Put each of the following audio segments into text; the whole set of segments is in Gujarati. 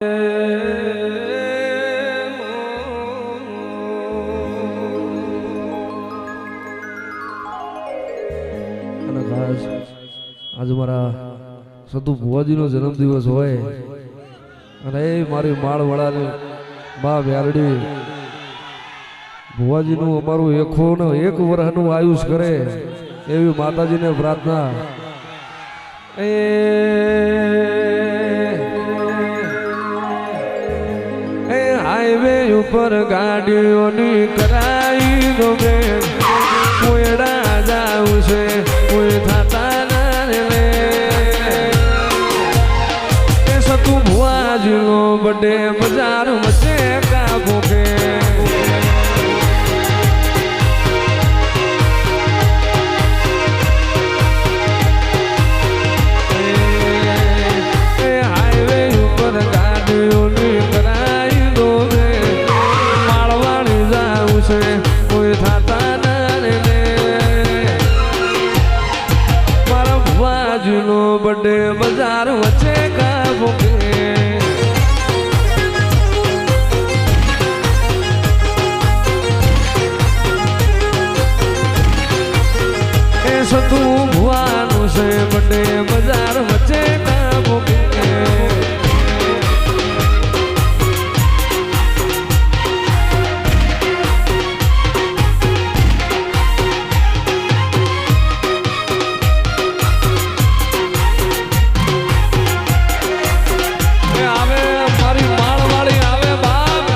અને ખાસ આજે મારા સતુ ભુવાજીનો જન્મદિવસ હોય અને એ મારી માળવાળાની બા વ્યારડી ભુવાજીનું અમારું એક વર્ષનું આયુષ કરે એવી માતાજીને પ્રાર્થના. હાઈવે ઉપર ગાડીઓની કરાઈ દો બેન, કોયડા જાવું છે કોઈ થતા ના રે. એ સતુ ભુવાજીનો બડે બજાર વચ્ચે કાબુ કે હાઈવે ઉપર ગાડીઓની કરાઈ દો રે, માળવાણી જાવું છે કોઈ થતા ના રે. મારા ભુવાજીનો બડે બજાર વચ્ચે કાબુ કે સતુ ભુવાનું છે બડે બજાર વચ્ચે કાબુ કે. આવે મારી માળવાળી આવે બાપ,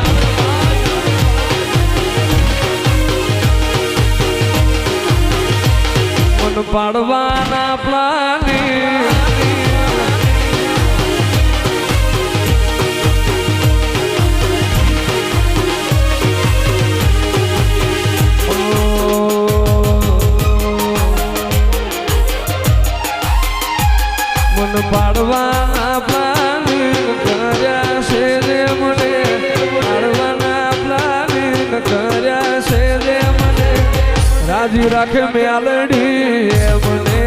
મન પાડવાના પ્લાની મન પાડવાના પ્લાનિંગ કર્યા છે રે મને, પાડવાના પ્લાનિંગ કર્યા છે રે મને. રાજી રાખે મેલડી એ મને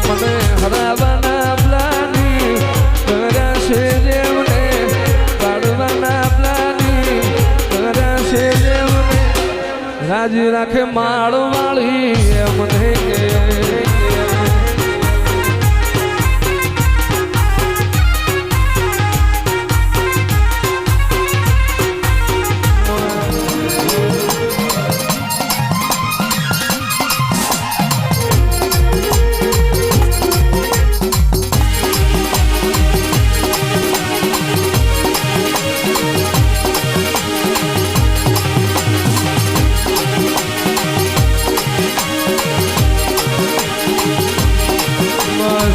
મને હરાવાના પ્લાનિંગ કર્યા છે રે મને, પાડવાના પ્લાનિંગ કર્યા છે રે મને. રાજી રાખે માળવાળી એ મને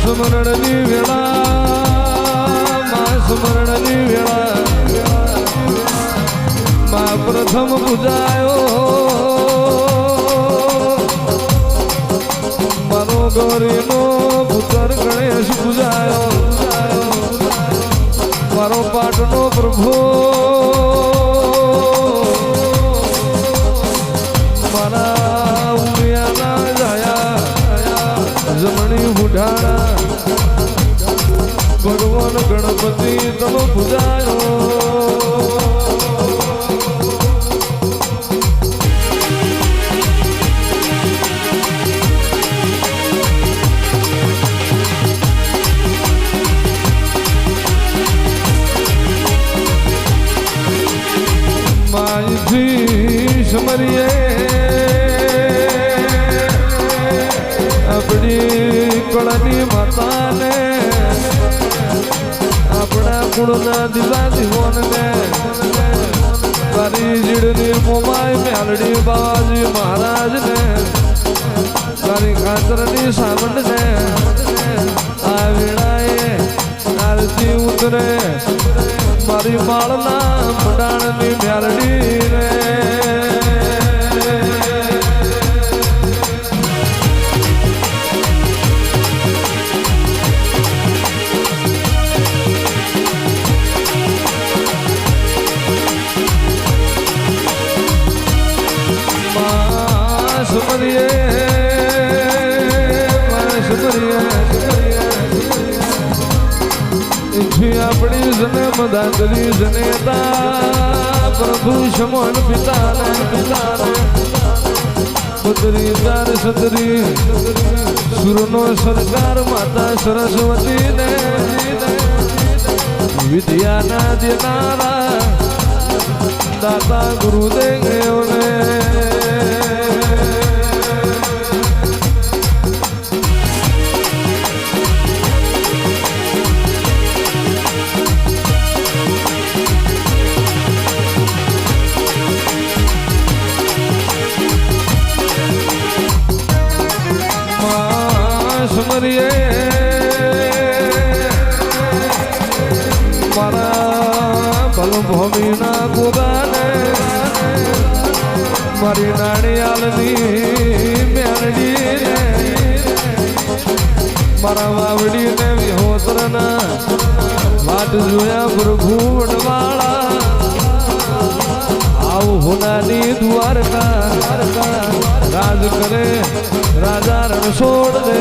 સ્મરણની વેળા, મા સ્મરણની વેળા, મા પ્રથમ પૂજાયો મારો ગૌરીનો પુત્ર ગણેશ પૂજાયો, મારો પાટનો પ્રભુ મારા ઉમિયાના જાયા જમણી બુઢાણા ભગવાન ગણપતિ તમ પૂજાયો. માયથી સમરીએ આપણી કળાની માતાને, આપણા કુળના દીવા દીવોને, તારી જીડની મોમાઈ મેલડી બાવાજી મહારાજને, તારી ખાતરની સામંડને આ વેળાએ આરતી ઉતરે મારી માળના મંડાણની મેલડી રે. સુમરીએ આપણી જન્મ દાતરી જનેતા પ્રભુ શમન પિતા પુત્રી તાર સતરી સુરનો સરકાર માતા સરસ્વતી ને વિદ્યાના દેનારા દાતા ગુરુદેવને સુમરીએ મારા ભલભૂમિના કુદાને મારી નાણિયાલની મેળડીને મારા વાવડીને વિહોત્રના વાટ જોયા પ્રભુ વડવાળા આવું હોનાની દ્વારકા રાજ કરે રાજા રણછોડ દે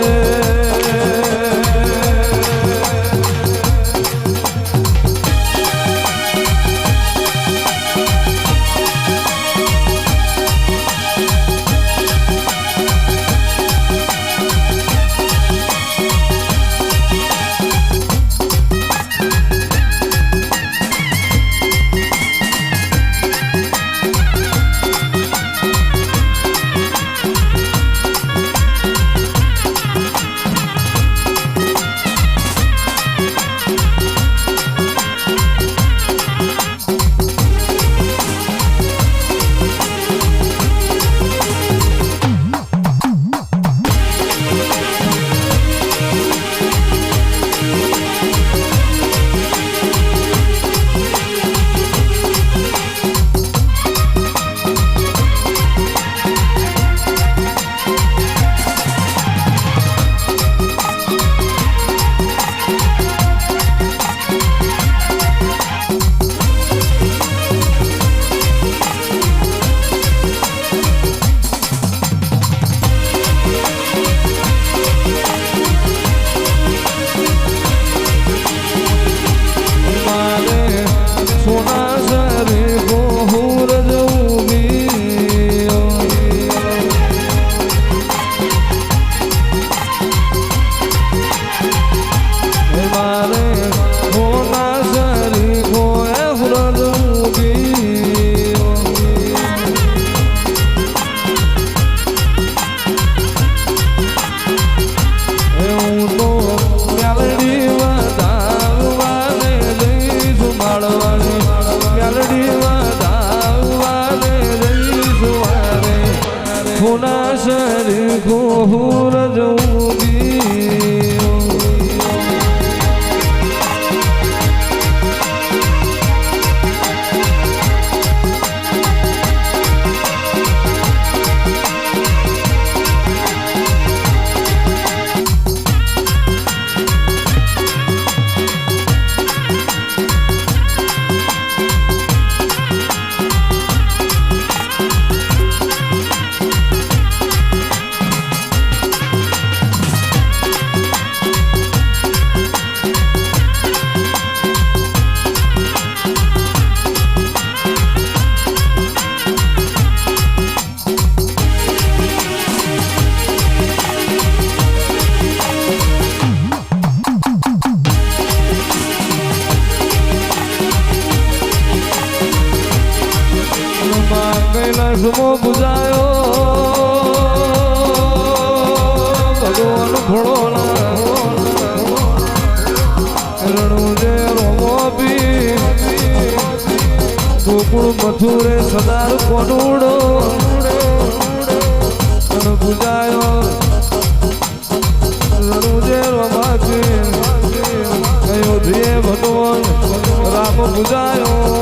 કૈલાસમો બુજાયો ભગવાન ભોળોના રણું જે રોમો પી ગોકુળ મથુરે સદાર કોનુડો બુજાયો રણું જે રોમાપી અયોધ્યે ભગવાન રામ બુજાયો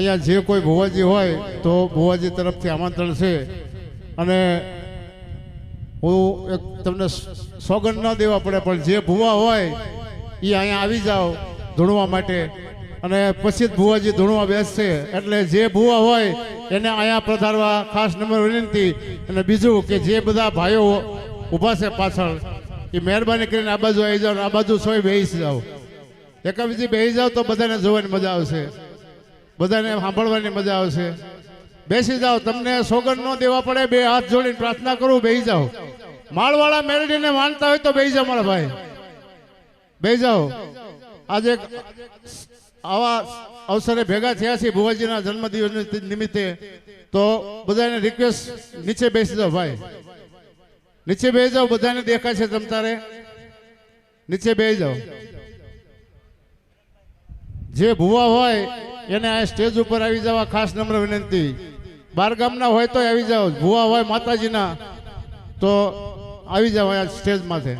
અહીંયા જે કોઈ ભુવાજી હોય તો ભુવાજી તરફથી આમંત્રણ છે અને હું એક તમને સોગંદ ન દેવા પડે પણ જે ભુવા હોય એ અહીંયા આવી જાઓ ધૂણવા માટે અને પછી જ ભુવાજી ધૂણવા બેસશે એટલે જે ભુવા હોય એને અહીંયા પધારવા ખાસ નંબર વિનંતી અને બીજું કે જે બધા ભાઈઓ ઊભા છે પાછળ એ મહેરબાની કરીને આ બાજુ આવી જાઓ આ બાજુ સોય બેસી જાઓ એકાબીજી બેસી જાઓ તો બધાને જોવાની મજા આવશે બધાને સાંભળવાની મજા આવશે બેસી જાઓ તમને સોગંદ ન દેવા પડે બે હાથ જોડીને પ્રાર્થના કરું બેસી જાઓ માળવાળા મેરડીને માનતા હોય તો બેસી જાઓ મારા ભાઈ બેસી જાઓ આજે આવા અવસરે ભેગા થયા છે ભુવાજીના જન્મદિવસ નિમિત્તે તો બધાને રિક્વેસ્ટ નીચે બેસી જાઓ ભાઈ નીચે બેસી જાઓ બધાને દેખાય છે તમ તારે નીચે બેસી જાઓ જે ભુવા હોય એને આ સ્ટેજ ઉપર આવી જવા ખાસ નમ્ર વિનંતી બાર ગામના હોય તો આવી જાઓ ભુવા હોય માતાજીના તો આવી જાઓ આ સ્ટેજ માથે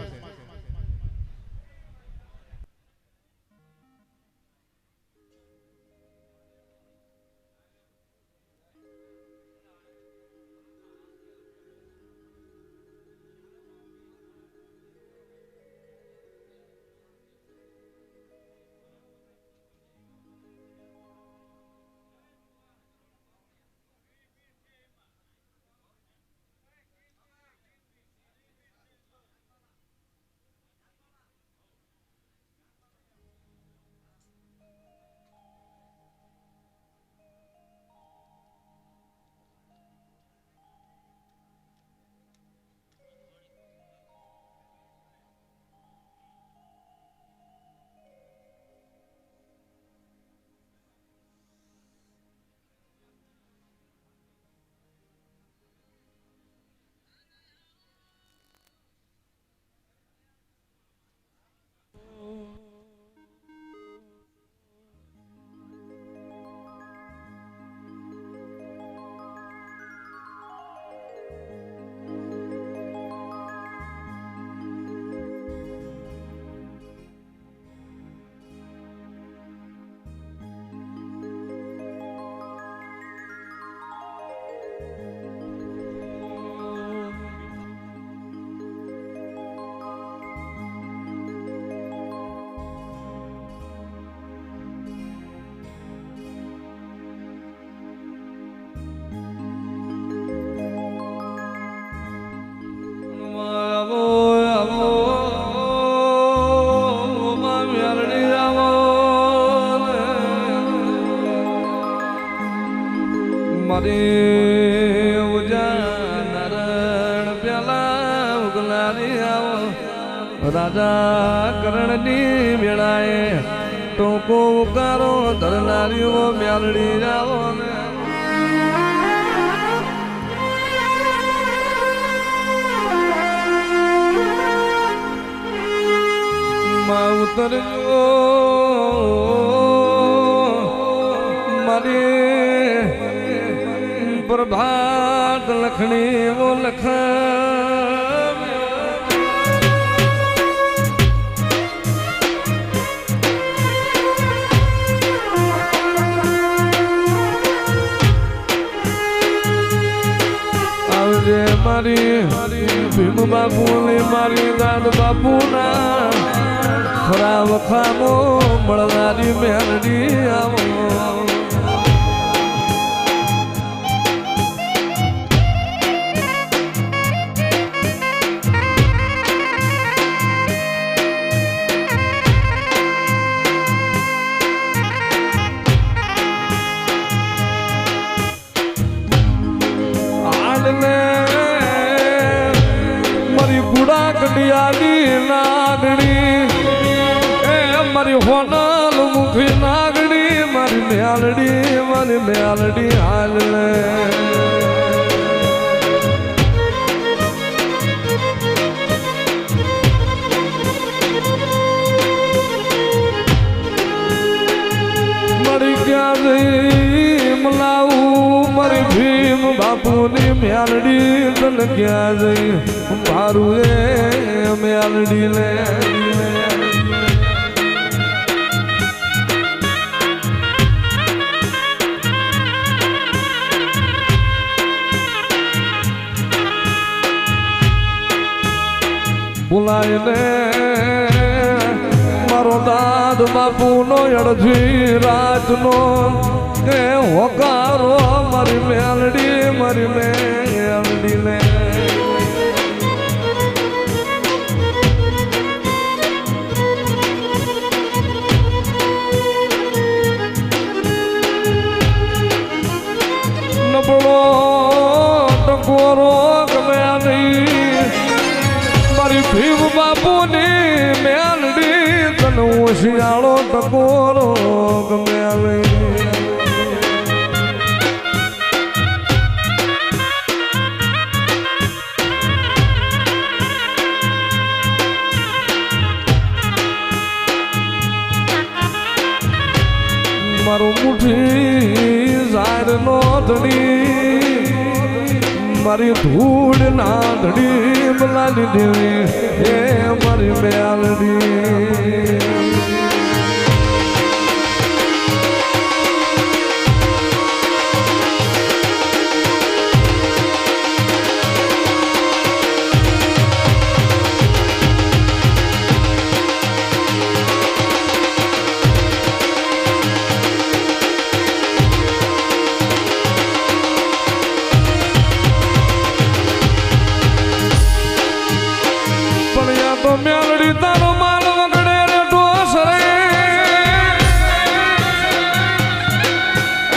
મારી ઉજા નારણ પ્યાલા ઉગલારી આવો રાજા કરણની મેળાએ ટોકો ઉકારો ધરનારીઓ મ્યાલડી જાઓ માં ઉતરજો મારી प्रभात लखनी वो लख आवजे मारी भीम बापू ने मारी दाद बापू ना खरा वखामो મળનારી મેરડી આવો મારી ગુડા કડિયાની નાગણી એ મારી હોનલ મુખી નાગણી મારી મેલડી હાલને મારી ક્યાં જઈ મલાવું મારી ભીમ બાપુની મેલડી તન ક્યાં જઈ મારું એ મેલડી લે બોલાઈને મારો દાદ બાપુનો અડધી રાતનો એ હોકારો મારી મેલડી ને નબળો ટકોરો ગમે નહીં મારી ભીમ બાપુની મેલડી તને ઓશિયાળો ટકોરો ગમે નહીં મારું મુઠ્ઠી ઝાડ નો ધણી મારી ધૂળ ના ધડી બલાલી દેવી એ મારી મેલડી મેલડી તારો માલ વગડે રે ડોસરે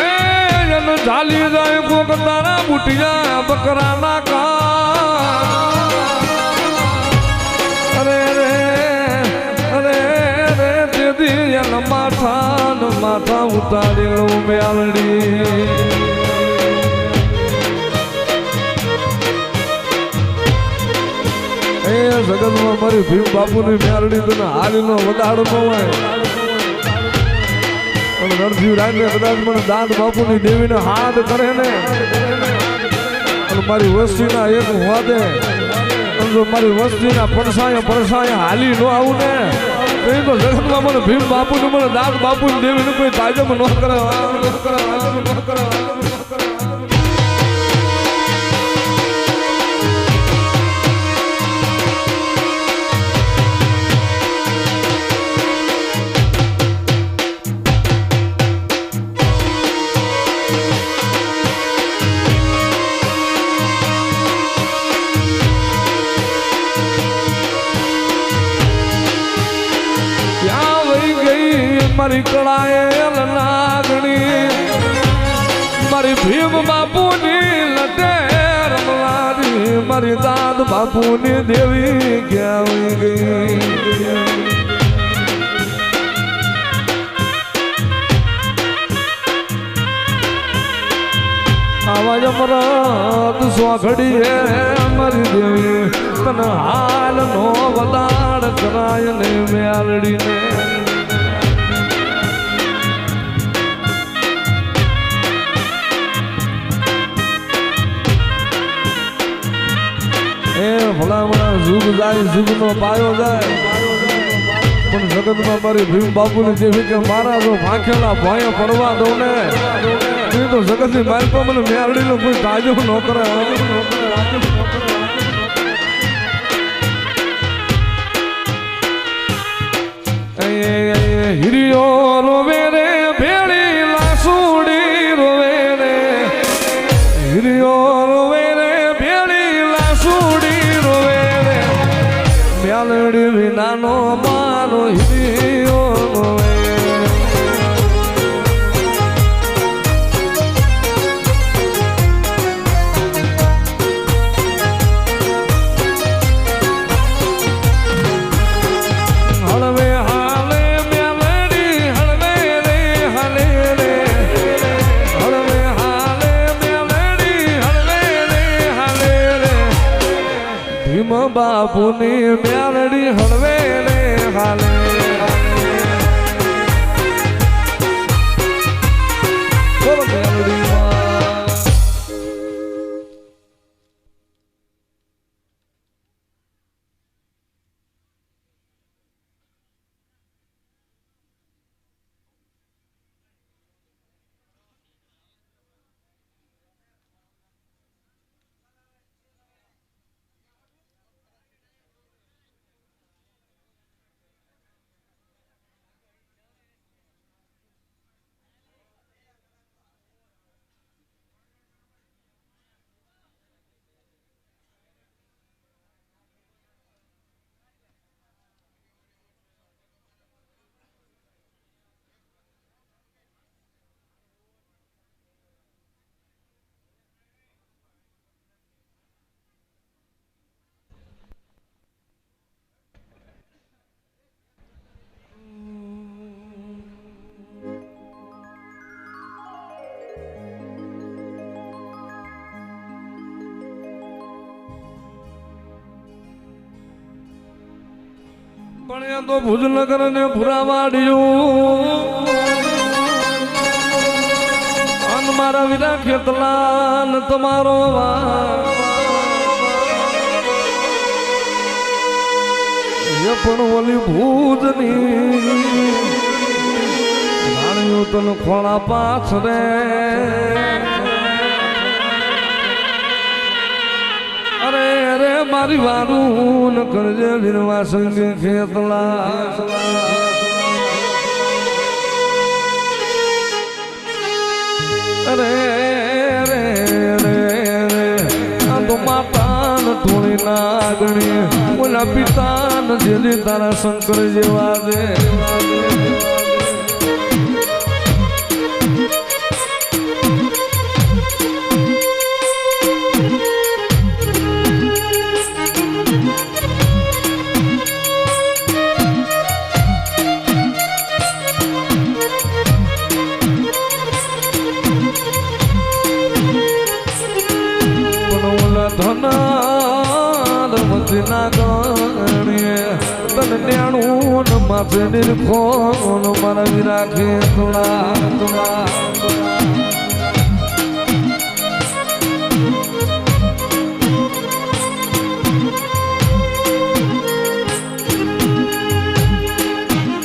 એ ઝાલી જાય કોક તારા બુટિયા બકરા ના કા અરે રે અરે રે દીદી એના માથા ઉતારી લઉં મેલડી જગતમાં મારી ભીમ બાપુની મેરડી તને હાલીનો વધારો ન હોય અને રણજીવ રાયને કદાચ મને દાંત બાપુની દેવીને હાથ કરે ને અને મારી વસ્તીના એક હોદે અને જો મારી વસ્તીના પડસાયા હાલી ન આવું ને તો જગતમાં મને ભીમ બાપુને મને દાંત બાપુની દેવીને કોઈ તાજબ ન કરે મારી કળાએલ નાગણી મારી ભીમ બાપુની લટેર મારી મારી દાદ બાપુની દેવી ક્યાં ગઈ આવાજ અમરત સ્વાખડી હે મારી દેવી તને હાલ નો વધાર કરાય ને મેલડી ને ભલામણા જુગ જાય જુગનો પાયો જાય પણ જગતમાં મારી ભીમ બાપુની જેવી કે મારા જો ભાંખેલા ભોંય પડવા દઉં ને એ તો જગતની માલકો મને મેરડીનો કોઈ તાજો ન કરે હિરિયો રોવે રે ભેળી લાસુડી રોવે રે હિરિયો રોવે રે ભેળી લાસુડી મેલડી વિનાનો મારો હિરિયો રોવે હળવે હાલે મેલડી હળવે રે હાલે રે હળવે હાલે મેલડી હળવે રે હાલે રે ભીમ બાપુની મેલડી હળવે રે હાલે બોલો મેલડી પણ તો ભુજનગર ને ભુરાવાડિયું અન મારા વિના ખેતલા ન તમારો એ પણ ઓલી ભુજની રાણીઓ તન ખોળા પાછરે અરે અરે મારી વારું ન કરજે વીરવા સંગે ખેતલા અરે રે રે આ તો માતા ન થોડી ના ગણી ઓલા પિતા ન જેલી તારા શંકર જેવા દે ના ગણીએ તને નેણું ન માથે નિરખો મારા વીરા ખેતલા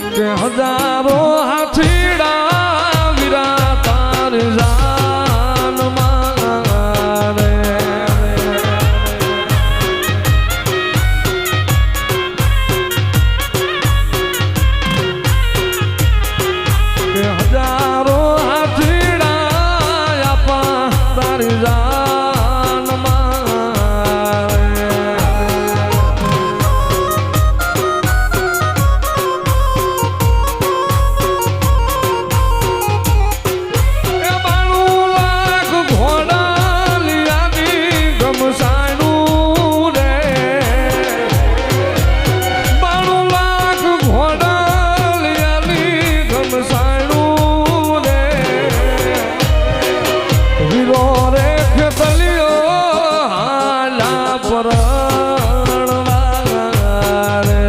કે હજારો હાથીડા વીરા તારી જાન મારે હજારો હાથીડા આપા તારી જાન મારે એ 92 લાખ ઘોડા લીયાની ગમસાયનું રે 92 લાખ ઘોડા લીયાની ગમસાયનું વીરો રે ખેતલિયો હાલા પરણવા રે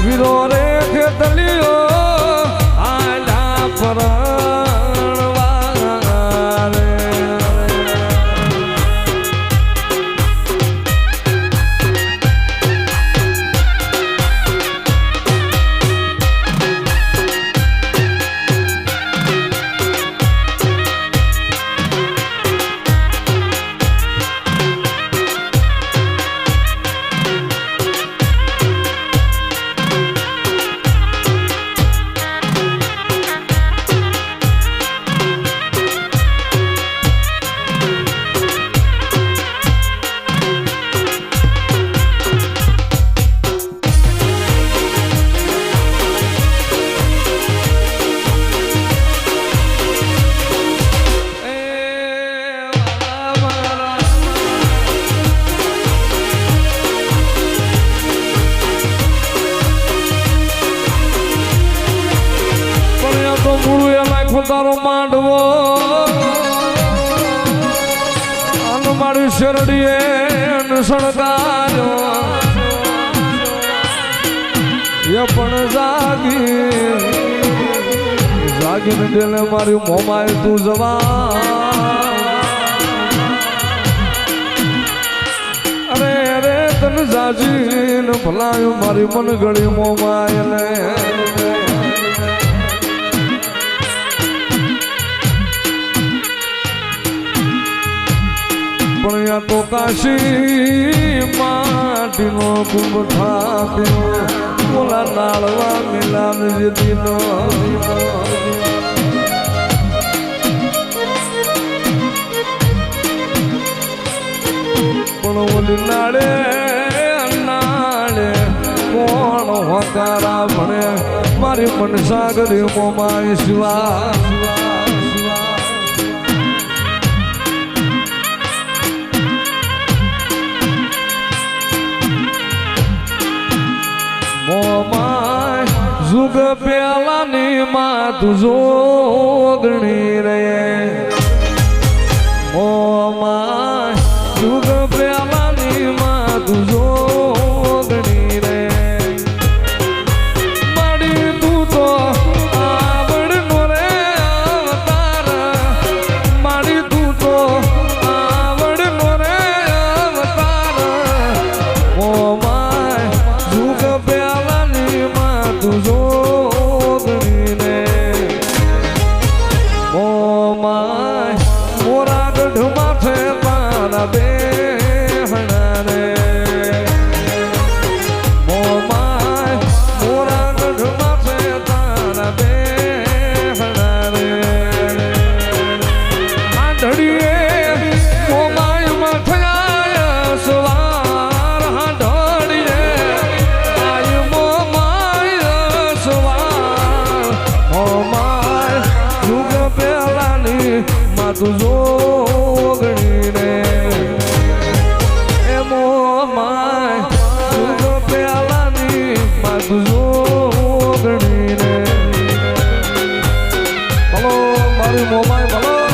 વીરો રે ખેતલિયો હાલા પરણવા રે તારો માંડવો અન મારી શરડીએ સણકાયો એ પણ જાગીને ડેલે મારી મોમાય તું જવા અરે અરે તન જાજીને ભલાયું મારી મન ગળી મોમાય ને પણ તો કાશી માટીનો કુંભ થાપ્યો ઓલા નાળવા મિલાન જેતીનો પણ ઓલી નાળે નાળે કોણ હોકારા ભણે મારી મનસાગરી મોમાય શિવા મોમાય જુગ પેલાની માં તું જોગણી રે મોમાય મોરા ગઢમાં છે તારા બેહણા રે મોમાય મોરા ગઢમાં છે તારા બેહણા રે આ ઢળીએ મોમાય માં થયા સવાર હા ઢળીએ આય મોમાય સવાર મોમાય યુગ પેલાની માતું જોગણી રે એ મોમાય યુગ પેલાની માતું જોગણી રે ભલો મારી મોમાય ભલો